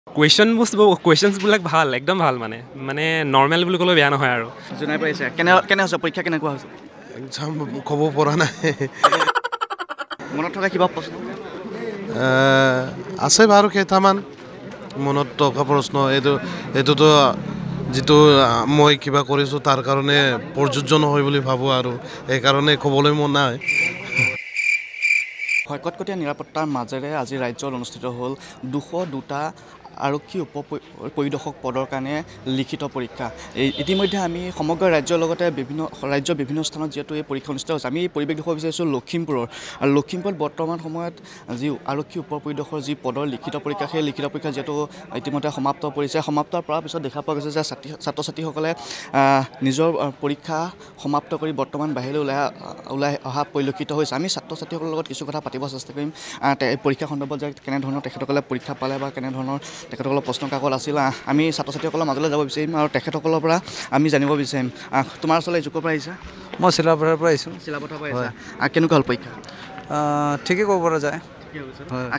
কুৱেশ্যনছবিলাক ভাল একদম ভাল মানে নৰ্মেল বুলি ক'লেও বেয়া নহয় আৰু জনাই পাৰিছে কেনে হৈছে পৰীক্ষা কেনেকুৱা হৈছে এক্সাম ক'ব পৰা নাই মনত থকা কিবা প্ৰশ্ন আছে বাৰু কেইটামান মনত থকা প্ৰশ্ন এইটোতো যিটো মই কিবা কৰিছোঁ তাৰ কাৰণে প্ৰযোজ্য নহয় বুলি ভাবোঁ আৰু সেইকাৰণে ক'বলৈ মন নাই কটকটীয়া নিৰাপত্তাৰ মাজেৰে আজি ৰাজ্যত অনুষ্ঠিত হ'ল 202টা আৰক্ষী উপ পৰিদৰ্শক পদৰ কাৰণে লিখিত পৰীক্ষা ইতিমধ্যে আমি সমগ্ৰ ৰাজ্যৰ লগতে ৰাজ্যৰ বিভিন্ন স্থানত যিহেতু এই পৰীক্ষা অনুষ্ঠিত হৈছে আমি এই পৰিৱেশ দেখুৱাব বিচাৰিছোঁ লখিমপুৰৰ আৰু লখিমপুৰত বৰ্তমান সময়ত যি আৰক্ষী উপ পৰিদৰ্শকৰ যি পদৰ লিখিত পৰীক্ষা সেই লিখিত পৰীক্ষা যিহেতু ইতিমধ্যে সমাপ্ত পৰিছে সমাপ্ত কৰাৰ পিছত দেখা পোৱা গৈছে যে ছাত্ৰ ছাত্ৰীসকলে নিজৰ পৰীক্ষা সমাপ্ত কৰি বৰ্তমান বাহিৰলৈ ওলাই অহা পৰিলক্ষিত হৈছে আমি ছাত্ৰ ছাত্ৰীসকলৰ লগত কিছু কথা পাতিব চেষ্টা কৰিম পৰীক্ষা সন্দৰ্ভত যে কেনেধৰণৰ তেখেতসকলে পৰীক্ষা পালে বা কেনেধৰণৰ তেখেতসকলৰ প্ৰশ্ন কাকত আছিল আমি ছাত্ৰ ছাত্ৰীসকলৰ মাজলৈ যাব বিচাৰিম আৰু তেখেতসকলৰ পৰা আমি জানিব বিচাৰিম তোমাৰ ওচৰলৈ যুগৰ পৰা আহিছা মই চিলাপথাৰৰ পৰা আহিছোঁ চিলাপথাৰৰ পৰা আহিছা কেনেকুৱা হ'ল পৰীক্ষা ঠিকেই ক'ব পৰা যায়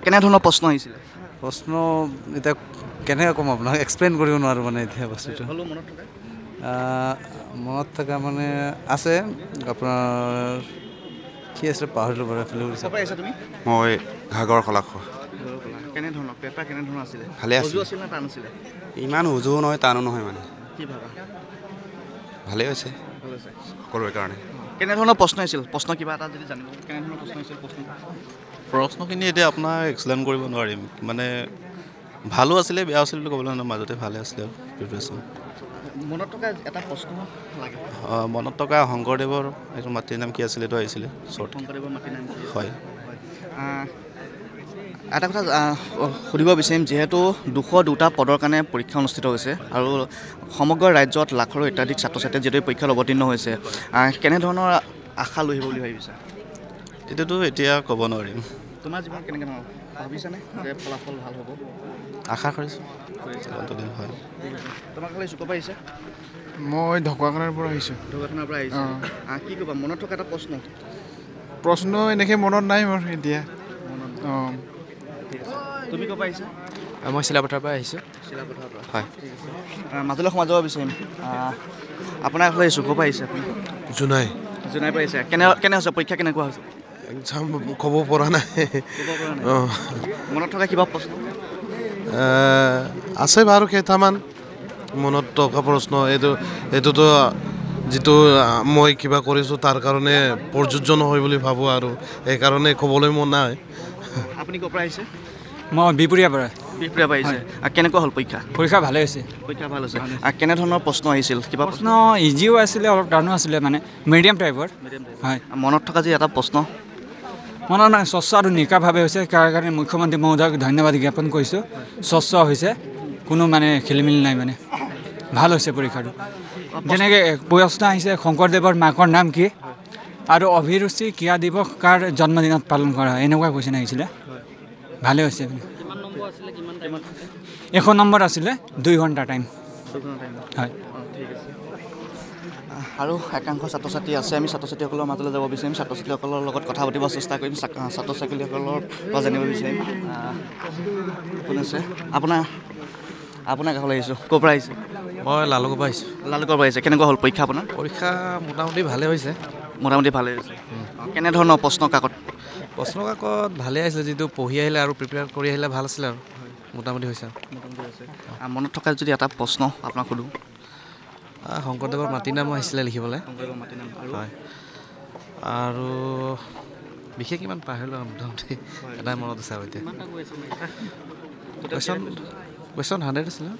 কেনেধৰণৰ প্ৰশ্ন আহিছিলে প্ৰশ্ন এতিয়া কেনেকৈ ক'ম আপোনাক এক্সপ্লেইন কৰিব নোৱাৰোঁ মানে এতিয়া বস্তুটো মনত থকা মানে আছে আপোনাৰ কি আছিলে পাহৰিলোঁ বাৰু মই ঘাগৰ কলাক্ষৰ কেনেধৰণৰ পেপাৰ কেনেধৰণৰ আছিলে ভালে আছিল নে টান আছিলে ইমান উজুও নহয় টানো নহয় মানে কি ভাবা ভালেই হৈছে সকলোৰে কাৰণে কেনেধৰণৰ প্ৰশ্ন আহিছিল প্ৰশ্ন কিবা এটা যদি জানিব কেনেধৰণৰ প্ৰশ্ন আহিছিল প্ৰশ্নখিনি এতিয়া আপোনাক এক্সপ্লেইন কৰিব নোৱাৰিম মানে ভালো আছিলে বেয়া আছিলে বুলি ক'বলৈ নহয় মাজতে ভালে আছিলে আৰু প্ৰিপেৰেশ্যন মনত থকা এটা প্ৰশ্ন লাগে মনত থকা শংকৰদেৱৰ এইটো মাতৃৰ নাম কি আছিলে এইটো আহিছিলে শংকৰদেৱৰ মাতৃৰ নাম হয় এটা কথা সুধিব বিচাৰিম যিহেতু 202টা পদৰ কাৰণে পৰীক্ষা অনুষ্ঠিত হৈছে আৰু সমগ্ৰ ৰাজ্যত লাখৰো অত্যাধিক ছাত্ৰ ছাত্ৰীয়ে যিহেতু পৰীক্ষাত অৱতীৰ্ণ হৈছে কেনেধৰণৰ আশা লৈ আহিব বুলি ভাবিছা এইটোতো এতিয়া ক'ব নোৱাৰিম তোমাৰ জীৱন কেনেকৈ ধৰণৰ ভাবিছানে যে ফলাফল ভাল হ'ব আশা কৰিছোঁ হয় তোমাৰ খালি চুকো পাৰিছে মই ঢকুৱাখানাৰ পৰা আহিছোঁ ঢকুৱাখানাৰ পৰা আহিছোঁ কি ক'বা মনত থকা এটা প্ৰশ্ন এনেকৈ মনত নাই মোৰ এতিয়া অঁ তুমি ক'ব পাৰিছা মই চিলাপথাৰৰ পৰা আহিছোঁ চিলাপথাৰৰ পৰা হয় মাজলৈ সোমাই যাব বিচাৰিম আপোনাৰ এফালে চুকো পাৰিছে আপুনি জোনাই পাৰিছে কেনে হৈছে পৰীক্ষা কেনেকুৱা হৈছে এক্সাম ক'ব পৰা নাই অঁ মনত থকা কিবা প্ৰশ্ন আছে বাৰু কেইটামান মনত থকা প্ৰশ্ন এইটোতো যিটো মই কিবা কৰিছোঁ তাৰ কাৰণে প্ৰযোজ্য নহয় বুলি ভাবোঁ আৰু সেইকাৰণে ক'বলৈ মন নাই আপুনি ক'ৰ পৰা আহিছে মই বিহপুৰীয়াৰ পৰা আহিছে কেনেকুৱা হ'ল পৰীক্ষা ভালে হৈছে পৰীক্ষা ভাল হৈছে কেনেধৰণৰ প্ৰশ্ন আহিছিল কিবা প্ৰশ্ন ইজিও আছিলে অলপ টানো আছিলে মানে মিডিয়াম টাইপৰ হয় মনত থকা যি এটা প্ৰশ্ন মনত মানে স্বচ্ছ আৰু নিকাভাৱে হৈছে তাৰ কাৰণে মুখ্যমন্ত্ৰী মহোদয়ক ধন্যবাদ জ্ঞাপন কৰিছোঁ স্বচ্ছ হৈছে কোনো মানে খেলিমেলি নাই মানে ভাল হৈছে পৰীক্ষাটো যেনেকৈ প্ৰশ্ন আহিছে শংকৰদেৱৰ মাকৰ নাম কি আৰু অভিৰুচি ক্ৰীড়া দিৱস কাৰ জন্মদিনত পালন কৰা হয় এনেকুৱা কুৱেশ্যন আহিছিলে ভালে হৈছে মানে 100 নম্বৰ আছিলে 2 ঘণ্টা টাইম হয় আৰু একাংশ ছাত্ৰ ছাত্ৰী আছে আমি ছাত্ৰ ছাত্ৰীসকলৰ মাজলৈ যাব বিচাৰিম ছাত্ৰ ছাত্ৰীসকলৰ লগত কথা পাতিব চেষ্টা কৰিম ছাত্ৰ ছাত্ৰীসকলৰ পৰা জানিব বিচাৰিম কোন আছে আপোনাৰ কাষলৈ আহিছোঁ ক'ৰ পৰা আহিছে মই লালুকৰ পৰা আহিছোঁ লালুকৰ পৰা আহিছে কেনেকুৱা হ'ল পৰীক্ষা আপোনাৰ পৰীক্ষা মোটামুটি ভালে হৈছে ভালে হৈছে কেনেধৰণৰ প্ৰশ্ন কাকত ভালে আহিছিলে যিটো পঢ়ি আহিলে আৰু প্ৰিপেয়াৰ কৰি আহিলে ভাল আছিলে আৰু মোটামুটি হৈছে মনত থকা যদি এটা প্ৰশ্ন আপোনাক সোধোঁ শংকৰদেৱৰ মাটিৰ নাম আহিছিলে লিখিবলৈ হয় আৰু বিশেষ ইমান পাহৰিলোঁ মোটামুটি এটাই মনত আছে আৰু এতিয়া কুৱেশ্যন 100 আছিলে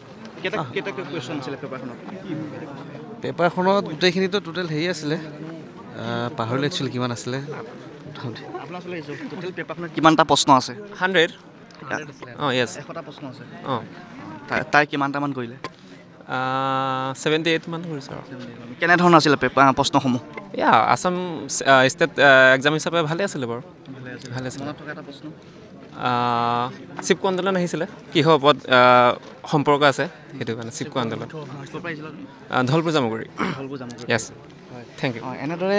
পেপাৰখনত গোটেইখিনিতো টোটেল হেৰি আছিলে পাহৰিলোঁ একচুৱেলি কিমান আছিলে কিমানটা প্ৰশ্ন আছে 100 অঁ য়েছ 100টা প্ৰশ্ন আছে অঁ তাই কিমানটামান কৰিলে 78 মান কৰিছে আৰু কেনেধৰণৰ আছিলে প্ৰশ্নসমূহ আছাম ষ্টেট এক্সাম হিচাপে ভালে আছিলে বাৰু ভালে আছিলে চিপকো আন্দোলন আহিছিলে কিহৰ ওপৰত সম্পৰ্ক আছে সেইটো কাৰণে চিপকো আন্দোলন ধলপুৰ জামুগুৰি য়েছ থেংক ইউ এনেদৰে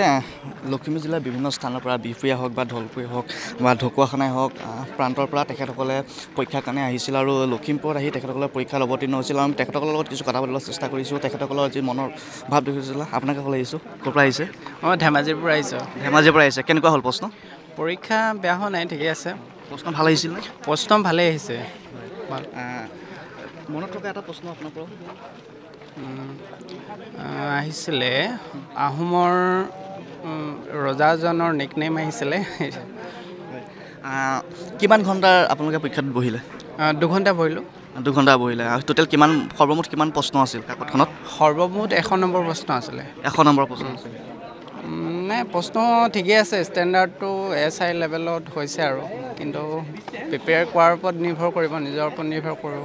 লখিমপুৰ জিলাৰ বিভিন্ন স্থানৰ পৰা বিহপুৰীয়া হওক বা ঢলপুৰী হওক বা ঢকুৱাখানাই হওক প্ৰান্তৰ পৰা তেখেতসকলে পৰীক্ষাৰ কাৰণে আহিছিল আৰু লখিমপুৰত আহি তেখেতসকলে পৰীক্ষাত অৱতীৰ্ণ হৈছিল আৰু আমি তেখেতসকলৰ লগত কিছু কথা পাতিবলৈ চেষ্টা কৰিছোঁ তেখেতসকলৰ যি মনৰ ভাৱ দেখিছিল আপোনাকে ক'বলৈ আহিছোঁ ক'ৰ পৰা আহিছে মই ধেমাজিৰ পৰা আহিছোঁ ধেমাজিৰ পৰা আহিছে কেনেকুৱা হ'ল প্ৰশ্ন পৰীক্ষা বেয়া হোৱা নাই ঠিকেই আছে প্ৰশ্ন ভাল আহিছিল নে প্ৰশ্ন ভালেই আহিছে মনত থকা এটা প্ৰশ্ন আপোনাৰ পৰা আহিছিলে আহোমৰ ৰজাজনৰ নিকনেম আহিছিলে কিমান ঘণ্টা আপোনালোকে পৰীক্ষাত বহিলে 2 ঘণ্টা পঢ়িলোঁ 2 ঘণ্টা বহিলে আৰু টোটেল সৰ্বমুঠ কিমান প্ৰশ্ন আছিল কাকতখনত সৰ্বমুঠ 100 নম্বৰ প্ৰশ্ন আছিলে 100 নম্বৰ প্ৰশ্ন আছিল নাই প্ৰশ্ন ঠিকেই আছে ষ্টেণ্ডাৰ্ডটো SI লেভেলত হৈছে আৰু কিন্তু প্ৰিপেয়াৰ কৰাৰ ওপৰত নিৰ্ভৰ কৰিব নিজৰ ওপৰত নিৰ্ভৰ কৰিব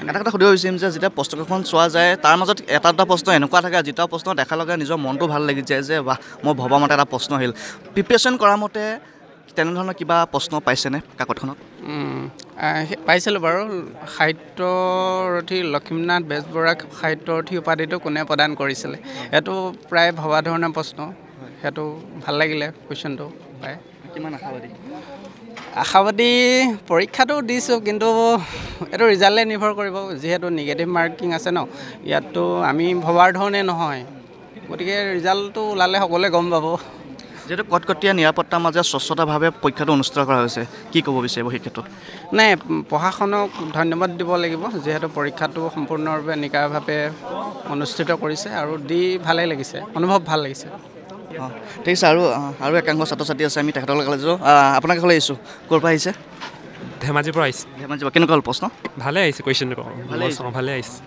এটা কথা সুধিব বিচাৰিম যে যেতিয়া পুস্তকখন চোৱা যায় তাৰ মাজত এটা প্ৰশ্ন এনেকুৱা থাকে যিটা প্ৰশ্ন দেখাৰ লগে নিজৰ মনটো ভাল লাগি যায় যে বাহ মই ভবা মতে এটা প্ৰশ্ন আহিল প্ৰিপেৰেশ্যন কৰাৰ মতে তেনেধৰণৰ কিবা প্ৰশ্ন পাইছেনে কাকতখনত পাইছিলোঁ বাৰু সাহিত্যৰথী লক্ষ্মীনাথ বেজবৰুৱাক সাহিত্যৰথী উপাধিটো কোনে প্ৰদান কৰিছিলে সেইটো প্ৰায় ভবা ধৰণৰ প্ৰশ্ন সেইটো ভাল লাগিলে কুৱেশ্যনটো পাই কিমান আশাবাদী আশাবাদী পৰীক্ষাটো দিছোঁ কিন্তু এইটো ৰিজাল্টে নিৰ্ভৰ কৰিব যিহেতু নিগেটিভ মাৰ্কিং আছে ন ইয়াততো আমি ভবাৰ ধৰণে নহয় গতিকে ৰিজাল্টটো ওলালে সকলোৱে গম পাব যিহেতু কটকটীয়া নিৰাপত্তাৰ মাজে স্বচ্ছতাভাৱে পৰীক্ষাটো অনুষ্ঠিত কৰা হৈছে কি ক'ব বিচাৰিব সেই ক্ষেত্ৰত নাই প্ৰশাসনক ধন্যবাদ দিব লাগিব যিহেতু পৰীক্ষাটো সম্পূৰ্ণৰূপে নিকাভাৱে অনুষ্ঠিত কৰিছে আৰু দি ভালেই লাগিছে অনুভৱ ভাল লাগিছে ঠিক আছে আৰু একাংশ ছাত্ৰ ছাত্ৰী আছে আমি তেখেতলৈ কলেজো আপোনাকে ক'লে আহিছোঁ ক'ৰ পৰা আহিছে ধেমাজিৰ পৰা আহিছে ধেমাজিৰ পৰা কেনেকুৱা হ'ল প্ৰশ্ন ভালে আহিছে কুৱেশ্যনটো ভালে আহিছে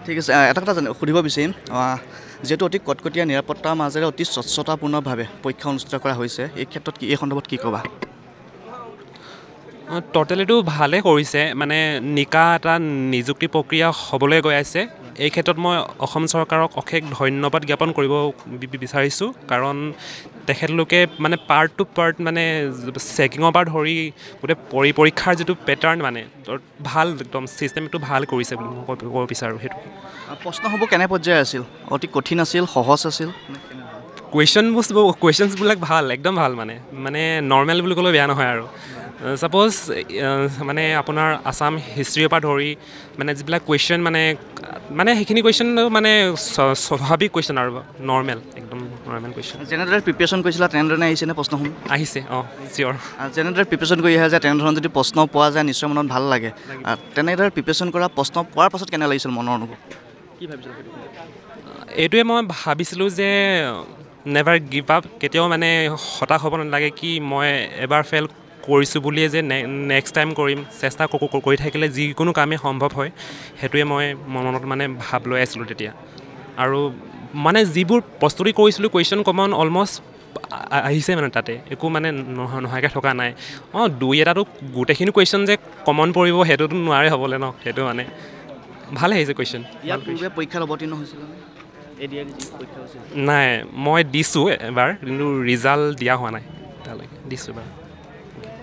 ঠিক আছে এটা কথা সুধিব বিচাৰিম যিহেতু অতি কটকটীয়া নিৰাপত্তাৰ মাজেৰে অতি স্বচ্ছতাপূৰ্ণভাৱে পৰীক্ষা অনুষ্ঠিত কৰা হৈছে এই ক্ষেত্ৰত এই সন্দৰ্ভত কি ক'বা টোটেলিটো ভালে কৰিছে মানে নিকা এটা নিযুক্তি প্ৰক্ৰিয়া হ'বলৈ গৈ আছে এই ক্ষেত্ৰত মই অসম চৰকাৰক অশেষ ধন্যবাদ জ্ঞাপন কৰিব বিচাৰিছোঁ কাৰণ তেখেতলোকে মানে পাৰ্ট টু পাৰ্ট মানে চেকিঙৰ পৰা ধৰি গোটেই পৰীক্ষাৰ যিটো পেটাৰ্ণ মানে ভাল একদম ছিষ্টেমটো ভাল কৰিছে বুলি মই ক'ব বিচাৰোঁ সেইটো প্ৰশ্নসমূহ কেনে পৰ্যায়ৰ আছিল অতি কঠিন আছিল সহজ আছিল কুৱেশ্যনছবিলাক ভাল একদম ভাল মানে নৰ্মেল বুলি ক'লেও বেয়া নহয় আৰু ছাপ'জ মানে আপোনাৰ আছাম হিষ্ট্ৰীৰ পৰা ধৰি মানে যিবিলাক কুৱেশ্যন মানে সেইখিনি কুৱেশ্যন মানে স্বাভাৱিক কুৱেশ্যন আৰু নৰ্মেল একদম নৰ্মেল কুৱেশ্যন যেনেদৰে প্ৰিপেৰেশ্যন কৰিছিলা তেনেধৰণে আহিছেনে প্ৰশ্নসমূহ আহিছে চিয়'ৰ যেনেদৰে প্ৰিপেৰেশ্যন কৰি আহে যে তেনেধৰণৰ যদি প্ৰশ্ন পোৱা যায় নিশ্চয় মনত ভাল লাগে তেনেদৰে প্ৰিপেৰেশ্যন কৰা প্ৰশ্ন পোৱাৰ পাছত কেনে লাগিছিল মনৰ অনুভৱ কি ভাবিছিল এইটোৱে মই ভাবিছিলোঁ যে নেভাৰ গিভ আপ কেতিয়াও মানে হতাশ হ'ব নালাগে কি মই এবাৰ ফেইল কৰিছোঁ বুলিয়ে যে নেক্সট টাইম কৰিম চেষ্টা কৰি থাকিলে যিকোনো কামেই সম্ভৱ হয় সেইটোৱে মই মনত মানে ভাৱ লৈ আছিলোঁ তেতিয়া আৰু মানে যিবোৰ প্ৰস্তুতি কৰিছিলোঁ কুৱেশ্যন কমন অলমষ্ট আহিছে মানে তাতে একো মানে নোহোৱাকৈ থকা নাই 2-এটাতো গোটেইখিনি কুৱেশ্যন যে কমন পৰিব সেইটোতো নোৱাৰে হ'বলৈ ন সেইটো মানে ভাল আহিছে কুৱেশ্যন পৰীক্ষাত অৱতীৰ্ণ হৈছিল নাই মই দিছোঁ এবাৰ কিন্তু ৰিজাল্ট দিয়া হোৱা নাই তালৈকে দিছোঁ এবাৰ